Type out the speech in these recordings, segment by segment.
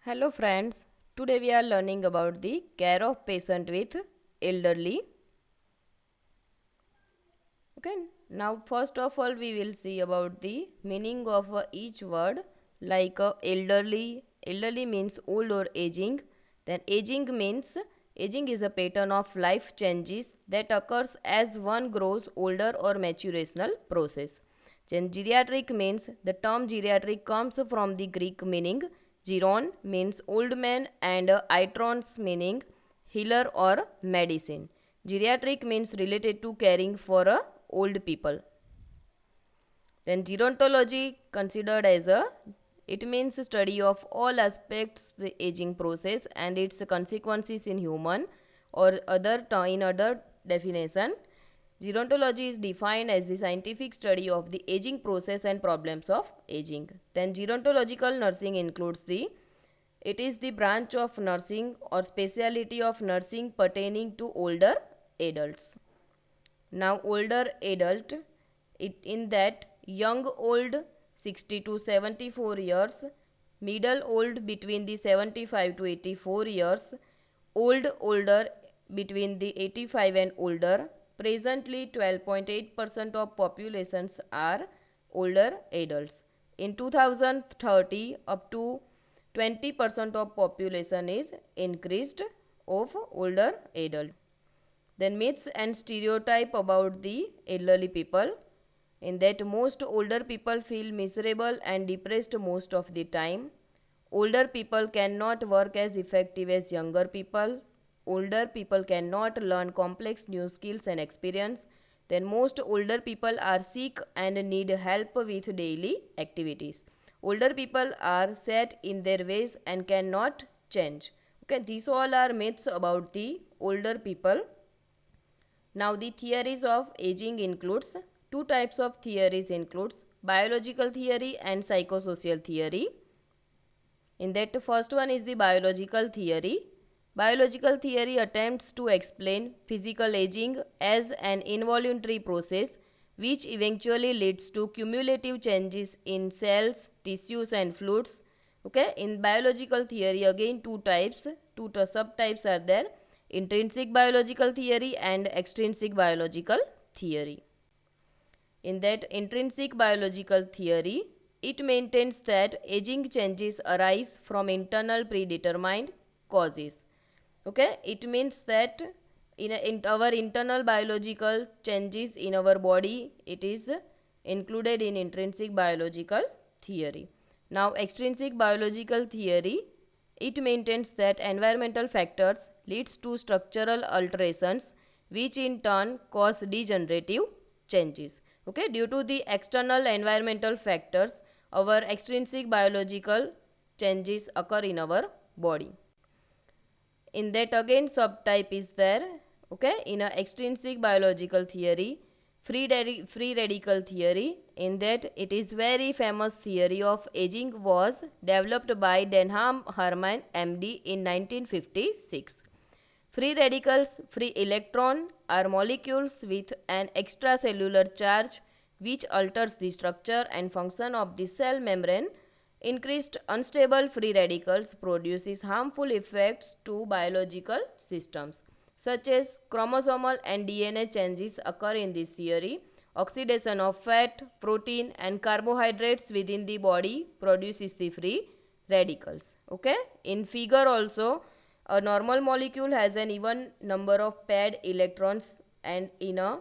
Hello friends, today we are learning about the care of patient with elderly. Okay, now first of all we will see about the meaning of each word like elderly. Elderly means old or aging. Then aging is a pattern of life changes that occurs as one grows older or maturational process. Then geriatric means the term geriatric comes from the Greek meaning geron means old man and itrons meaning healer or medicine. Geriatric means related to caring for old people. Then gerontology considered as a it means study of all aspects the aging process and its consequences in human or in other definition. Gerontology is defined as the scientific study of the aging process and problems of aging. Then gerontological nursing includes the it is the branch of nursing or specialty of nursing pertaining to older adults. Now older adult, in that young old 60 to 74 years, middle old between the 75 to 84 years, old older between the 85 and older. Presently 12.8% of populations are older adults. In 2030 up to 20% of population is increased of older adult. Then myths and stereotype about the elderly people. In that most older people feel miserable and depressed most of the time. Older people cannot work as effective as younger people. Older people cannot learn complex new skills and experience. Then most older people are sick and need help with daily activities. Older people are set in their ways and cannot change. Okay, these all are myths about the older people. Now the theories of aging includes two types of theories includes biological theory and psychosocial theory. In that first one is the biological theory. Biological theory attempts to explain physical aging as an involuntary process which eventually leads to cumulative changes in cells, tissues and fluids. Okay, in biological theory again two subtypes are there, intrinsic biological theory and extrinsic biological theory. In that intrinsic biological theory, it maintains that aging changes arise from internal predetermined causes. Okay, it means that in our internal biological changes in our body, it is included in intrinsic biological theory. Now, extrinsic biological theory, it maintains that environmental factors leads to structural alterations which in turn cause degenerative changes. Okay, due to the external environmental factors, our extrinsic biological changes occur in our body. In that again subtype is there. Okay, in a extrinsic biological theory, free radical theory, in that it is very famous theory of aging was developed by Denham Herman MD in 1956. Free radicals, free electron are molecules with an extracellular charge which alters the structure and function of the cell membrane. Increased unstable free radicals produces harmful effects to biological systems such as chromosomal and DNA changes occur in this theory. Oxidation of fat, protein and carbohydrates within the body produces the free radicals. Okay, in figure also a normal molecule has an even number of paired electrons, and in a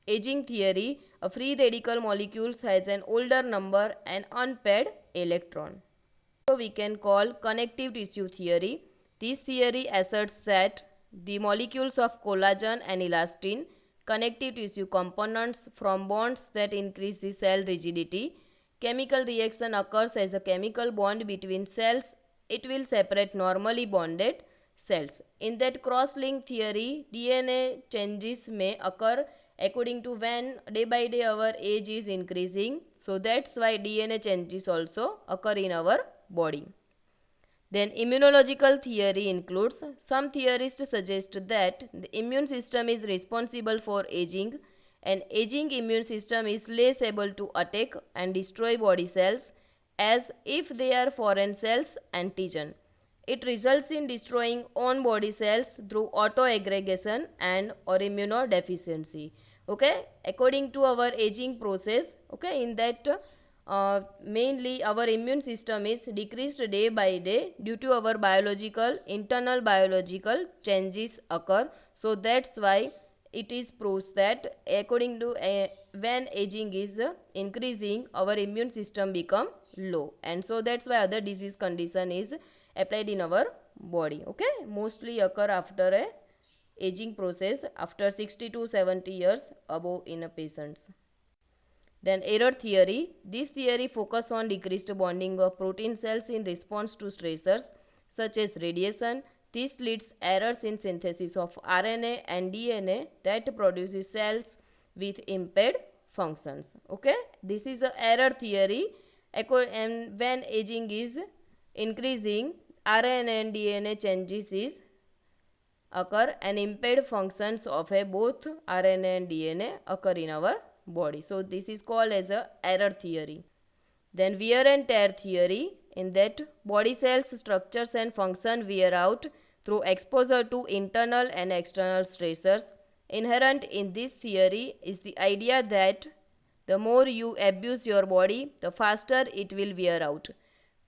aging theory a free radical molecule has an older number and unpaired electron. So we can call connective tissue theory. This theory asserts that the molecules of collagen and elastin, connective tissue components from bonds that increase the cell rigidity. Chemical reaction occurs as a chemical bond between cells. It will separate normally bonded cells. In that cross-link theory, DNA changes may occur according to when day by day our age is increasing. So that's why DNA changes also occur in our body. Then immunological theory includes some theorists suggest that the immune system is responsible for aging and aging immune system is less able to attack and destroy body cells as if they are foreign cells antigen. It results in destroying own body cells through autoaggregation and or immunodeficiency. Okay, according to our aging process, okay, in that mainly our immune system is decreased day by day due to our internal biological changes occur. So that's why it is proves that according to when aging is increasing, our immune system become low, and so that's why other disease condition is applied in our body. Okay, mostly occur after a aging process after 60 to 70 years above in a patients. Then error theory. This theory focus on decreased bonding of protein cells in response to stressors such as radiation. This leads errors in synthesis of RNA and DNA that produces cells with impaired functions. Okay, this is a error theory. And when aging is increasing, RNA and DNA changes is occur and impaired functions of a both RNA and DNA occur in our body. So this is called as a error theory. Then wear and tear theory, in that body cells structures and function wear out through exposure to internal and external stressors. Inherent in this theory is the idea that the more you abuse your body, the faster it will wear out.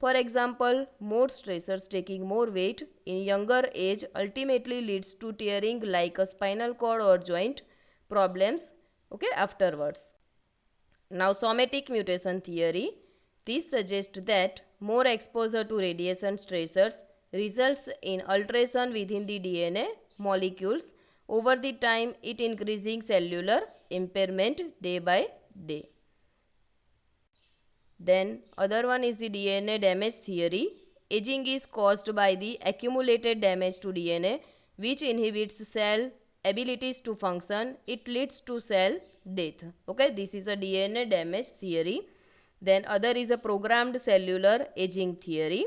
For example, more stressors taking more weight in younger age ultimately leads to tearing like a spinal cord or joint problems, okay, afterwards. Now somatic mutation theory. This suggests that more exposure to radiation stressors results in alteration within the DNA molecules. Over the time, it increasing cellular impairment day by day. Then other one is the DNA damage theory. Aging is caused by the accumulated damage to DNA which inhibits cell abilities to function. It leads to cell death. Okay, this is a DNA damage theory. Then other is a programmed cellular aging theory.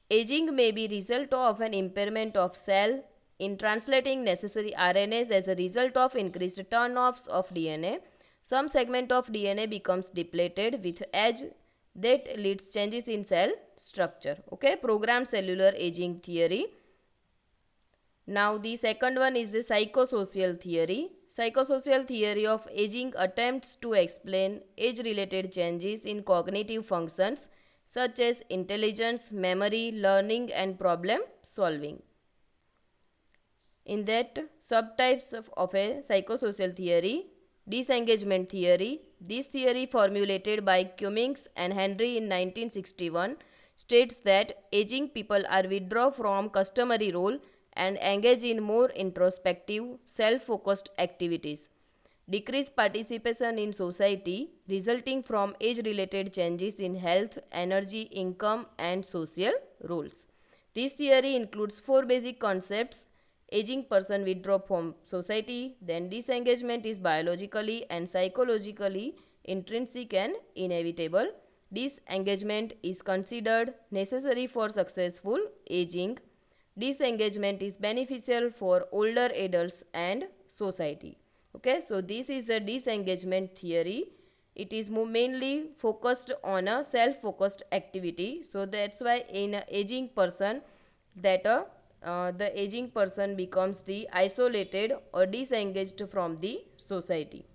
Aging may be result of an impairment of cell in translating necessary RNAs as a result of increased turnoffs of DNA. Some segment of DNA becomes depleted with age that leads changes in cell structure. Okay, programmed cellular aging theory. Now the second one is the psychosocial theory. Psychosocial theory of aging attempts to explain age-related changes in cognitive functions such as intelligence, memory, learning and problem solving. In that subtypes of a psychosocial theory, disengagement theory. This theory formulated by Cummings and Henry in 1961 states that aging people are withdraw from customary role and engage in more introspective, self-focused activities. Decreased participation in society resulting from age-related changes in health, energy, income and social roles. This theory includes 4 basic concepts. Aging person withdraw from society, then disengagement is biologically and psychologically intrinsic and inevitable. Disengagement is considered necessary for successful aging. Disengagement is beneficial for older adults and society. Okay, so this is the disengagement theory. It is mainly focused on a self-focused activity. So that's why in an aging person that the aging person becomes the isolated or disengaged from the society.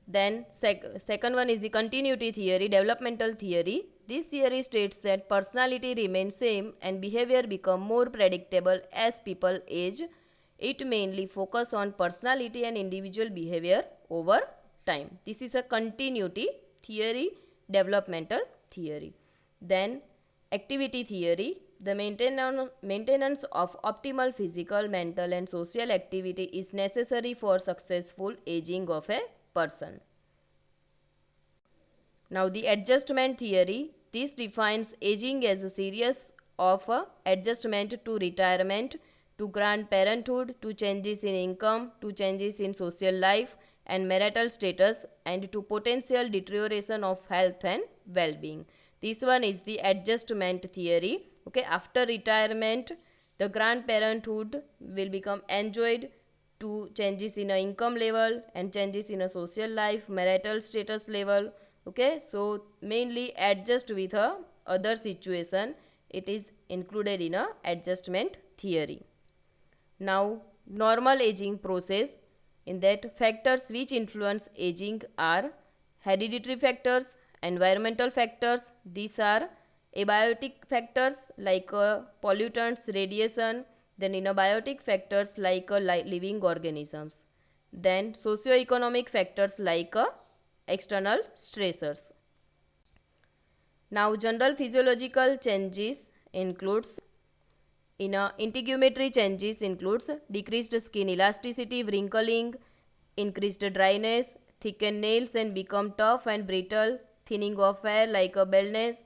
Then second one is the continuity theory, developmental theory. This theory states that personality remains same and behavior become more predictable as people age. It mainly focus on personality and individual behavior over time. This is a continuity theory, developmental theory. Then activity theory. The maintenance of optimal physical, mental and social activity is necessary for successful aging of a person. Now the adjustment theory. This defines aging as a series of adjustment to retirement, to grandparenthood, to changes in income, to changes in social life and marital status and to potential deterioration of health and well-being. This one is the adjustment theory. Okay, after retirement, the grandparenthood will become enjoyed to changes in a income level and changes in a social life, marital status level. Okay, so mainly adjust with a other situation it is included in a adjustment theory. Now, normal aging process, in that factors which influence aging are hereditary factors, environmental factors. These are abiotic factors like pollutants, radiation. Then inabiotic factors like living organisms. Then socio-economic factors like external stressors. Now, general physiological changes includes integumentary changes includes decreased skin elasticity, wrinkling, increased dryness, thickened nails and become tough and brittle, thinning of hair like a baldness,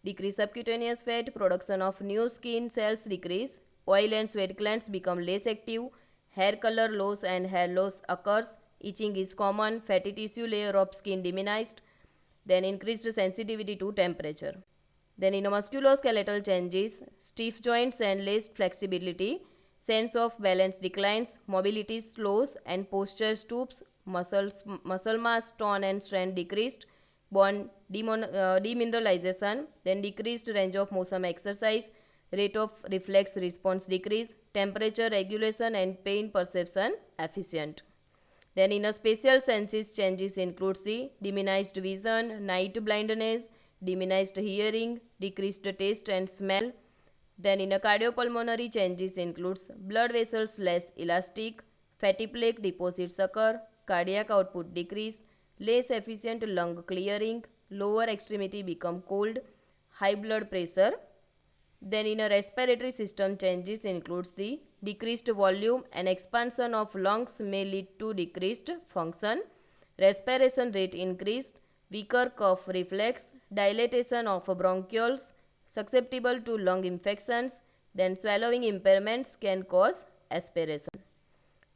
decreased subcutaneous fat, production of new skin cells decrease, oil and sweat glands become less active, hair color loss and hair loss occurs, itching is common, fatty tissue layer of skin diminished, then increased sensitivity to temperature. Then in a musculoskeletal changes, stiff joints and less flexibility, sense of balance declines, mobility slows and posture stoops, muscle mass, tone and strength decreased, bone demineralization, then decreased range of motion exercise, rate of reflex response decrease, temperature regulation and pain perception efficient. Then in a spatial senses changes includes the diminished vision, night blindness, diminished hearing, decreased taste and smell. Then in a cardiopulmonary changes includes blood vessels less elastic, fatty plaque deposits occur, cardiac output decreased, less efficient lung clearing, lower extremity become cold, high blood pressure. Then in a respiratory system changes includes the decreased volume and expansion of lungs may lead to decreased function, respiration rate increased, weaker cough reflex, dilatation of bronchioles, susceptible to lung infections, then swallowing impairments can cause aspiration.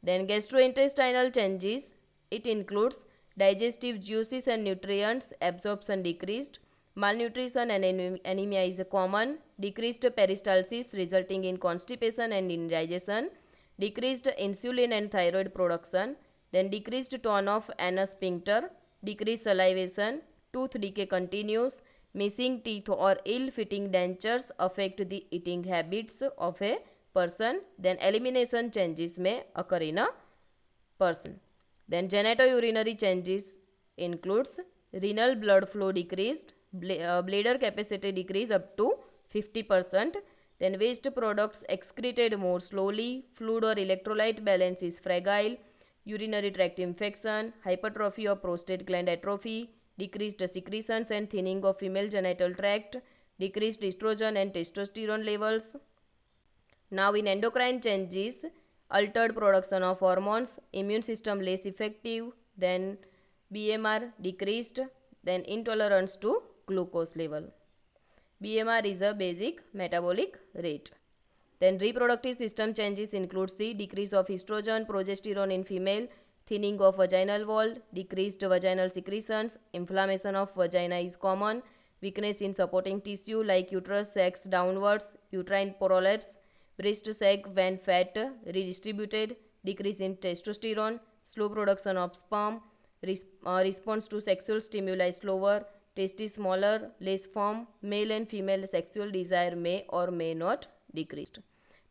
Then gastrointestinal changes, it includes digestive juices and nutrients absorption decreased, malnutrition and anemia is common, decreased peristalsis resulting in constipation and indigestion, decreased insulin and thyroid production, then decreased tone of anus sphincter, decreased salivation, tooth decay continues, missing teeth or ill-fitting dentures affect the eating habits of a person, then elimination changes may occur in a person. Then genitourinary changes includes renal blood flow decreased, bladder capacity decrease up to 50%, then waste products excreted more slowly, fluid or electrolyte balance is fragile, urinary tract infection, hypertrophy of prostate gland atrophy, decreased secretions and thinning of female genital tract, decreased estrogen and testosterone levels. Now in endocrine changes, altered production of hormones, immune system less effective, then BMR decreased, then intolerance to glucose level. BMR is a basic metabolic rate. Then reproductive system changes includes the decrease of estrogen, progesterone in female, thinning of vaginal wall, decreased vaginal secretions, inflammation of vagina is common, weakness in supporting tissue like uterus sacs downwards, uterine prolapse, breast sag when fat redistributed, decrease in testosterone, slow production of sperm, response to sexual stimuli slower, testes smaller, less firm, male and female sexual desire may or may not decreased.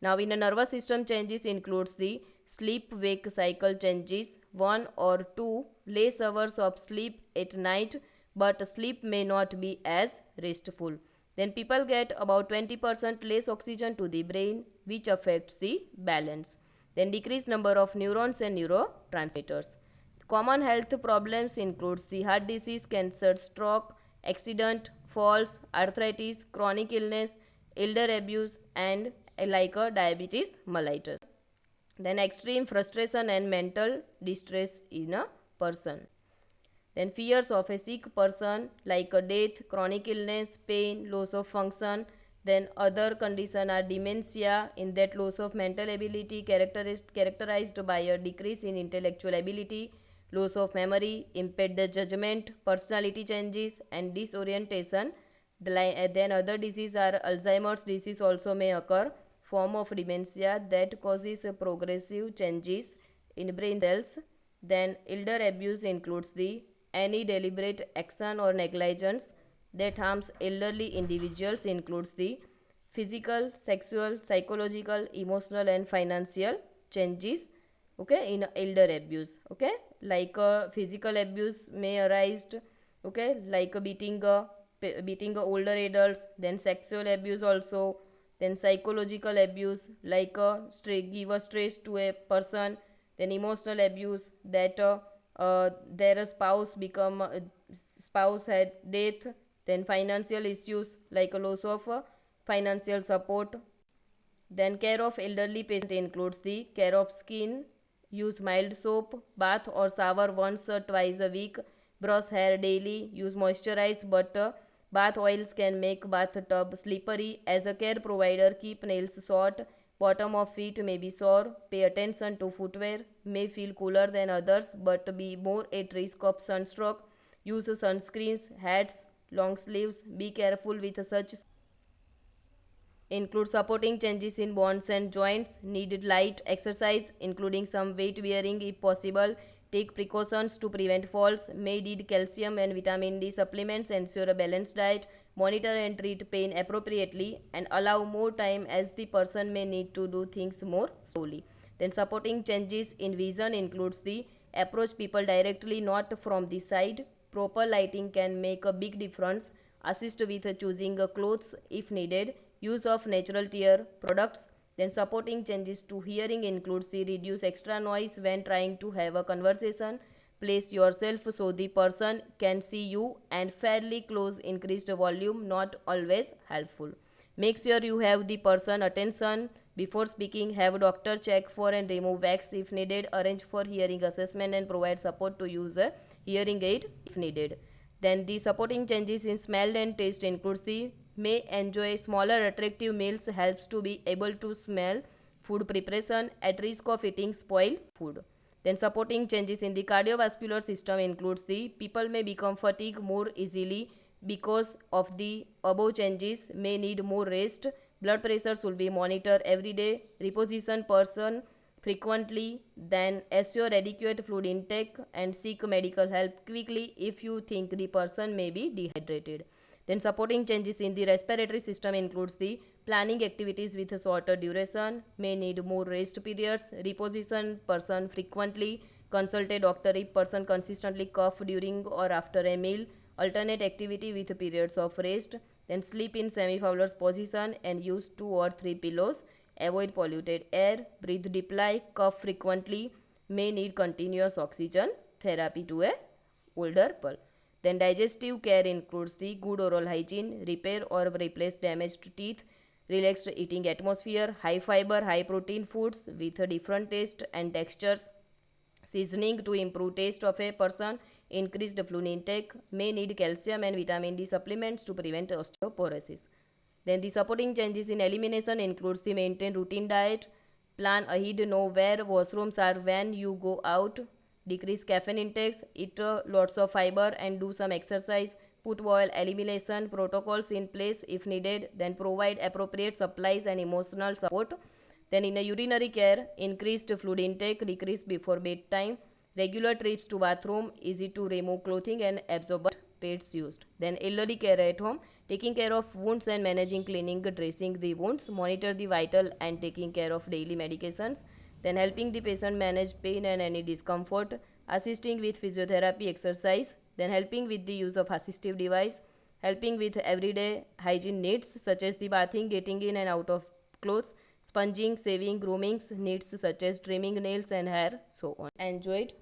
Now in a nervous system changes includes the sleep-wake cycle changes, 1 or 2 less hours of sleep at night, but sleep may not be as restful. Then people get about 20% less oxygen to the brain, which affects the balance. Then decreased number of neurons and neurotransmitters. Common health problems includes the heart disease, cancer, stroke, accident, falls, arthritis, chronic illness, elder abuse and like a diabetes mellitus. Then extreme frustration and mental distress in a person. Then fears of a sick person like a death, chronic illness, pain, loss of function. Then other condition are dementia, in that loss of mental ability characterized by a decrease in intellectual ability, loss of memory, impaired judgment, personality changes and disorientation. Then other diseases are Alzheimer's disease also may occur, form of dementia that causes progressive changes in brain cells. Then elder abuse includes the any deliberate action or negligence that harms elderly individuals includes the physical, sexual, psychological, emotional and financial changes, okay, in elder abuse, okay, like physical abuse may arise, okay, like beating older adults, then sexual abuse also, then psychological abuse like give a stress to a person, then emotional abuse that their spouse become spouse had death, then financial issues like a loss of financial support. Then care of elderly patient includes the care of skin, use mild soap, bath or shower once or twice a week, brush hair daily, use moisturize but bath oils can make bathtub slippery. As a care provider, keep nails short, bottom of feet may be sore, pay attention to footwear, may feel cooler than others but be more at risk of sunstroke, use sunscreens, hats, long sleeves, be careful with such include supporting changes in bones and joints, needed light exercise including some weight bearing if possible, take precautions to prevent falls, may need calcium and vitamin D supplements, ensure a balanced diet, monitor and treat pain appropriately and allow more time as the person may need to do things more slowly. Then supporting changes in vision includes the approach people directly not from the side, proper lighting can make a big difference, assist with choosing clothes if needed, use of natural tear products. Then supporting changes to hearing includes the reduce extra noise when trying to have a conversation, place yourself so the person can see you and fairly close, increased volume not always helpful, make sure you have the person attention before speaking, have doctor check for and remove wax if needed, arrange for hearing assessment and provide support to use a hearing aid if needed. Then the supporting changes in smell and taste includes the may enjoy smaller attractive meals, helps to be able to smell food preparation, at risk of eating spoiled food. Then supporting changes in the cardiovascular system includes the people may become fatigued more easily because of the above changes, may need more rest, blood pressure should be monitored every day, reposition person frequently, then assure adequate fluid intake and seek medical help quickly if you think the person may be dehydrated. Then supporting changes in the respiratory system includes the planning activities with a shorter duration, may need more rest periods, reposition person frequently, consult a doctor if person consistently cough during or after a meal, alternate activity with periods of rest, then sleep in semi-fowler's position and use 2 or 3 pillows, avoid polluted air, breathe deeply, cough frequently, may need continuous oxygen therapy to a older people. Then digestive care includes the good oral hygiene, repair or replace damaged teeth, relaxed eating atmosphere, high fiber, high protein foods with a different taste and textures, seasoning to improve taste of a person, increased fluid intake, may need calcium and vitamin D supplements to prevent osteoporosis. Then the supporting changes in elimination includes the maintain routine diet, plan ahead, know where washrooms are when you go out, decrease caffeine intakes, eat lots of fiber and do some exercise, put oil elimination protocols in place if needed, then provide appropriate supplies and emotional support. Then in a urinary care, increased fluid intake, decrease before bedtime, regular trips to bathroom, easy to remove clothing and absorbent pads used. Then elderly care at home, taking care of wounds and managing cleaning, dressing the wounds, monitor the vital and taking care of daily medications, then helping the patient manage pain and any discomfort, assisting with physiotherapy exercise, then helping with the use of assistive device, helping with everyday hygiene needs such as the bathing, getting in and out of clothes, sponging, shaving, grooming needs such as trimming nails and hair, so on. Enjoyed